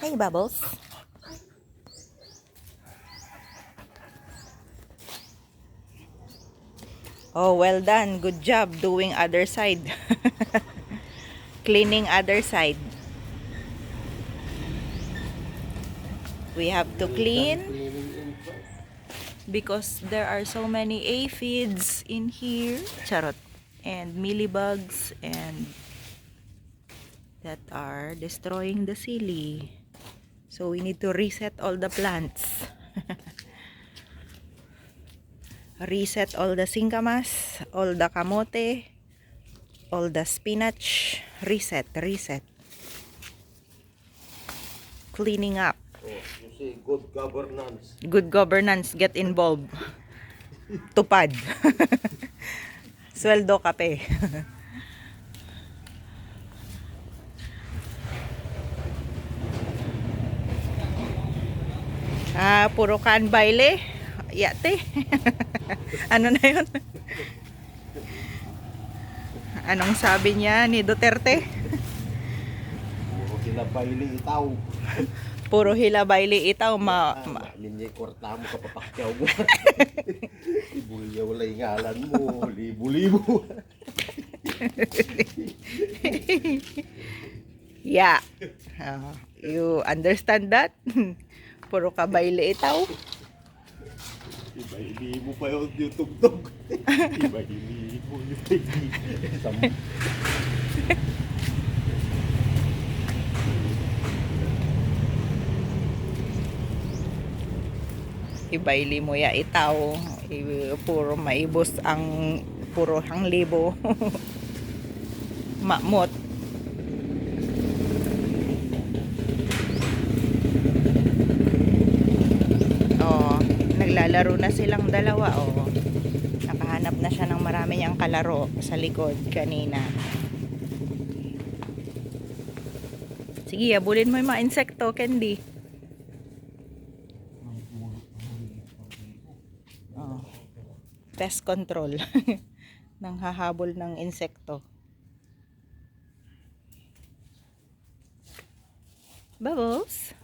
Hey, Bubbles. Oh, well done. Good job doing other side. Cleaning other side. We have to clean because there are so many aphids in here. Charot. And mealybugs and that are destroying the silly. So we need to reset all the plants. Reset all the singkamas, all the kamote, all the spinach. Reset. Cleaning up. Oh, you see, good governance. Good governance, get involved. Tupad. Sweldo kape. Puro kan baile. Yate. Ano na yun? Anong sabi niya ni Duterte? Puro sila baili itaw. Puro hila baile itaw Linyay kwarta mo kapapakyaw mo. Ibulyaw lay ngalan mo. Libo-libo. Yeah. You understand that? Puro ka baile itaw. Iba-ili mo pa yung tugtog. Iba-ili mo yung Ibaili mo ya itaw. Puro maibos ang puro hang libo. Mamot. Oh, naglalaro na silang dalawa. Oh, nakahanap na siya ng marami niyang kalaro sa likod kanina. Sige, abulin mo yung mga insekto, Candy. Oh, pest control. Nang hahabol ng insekto. Bubbles.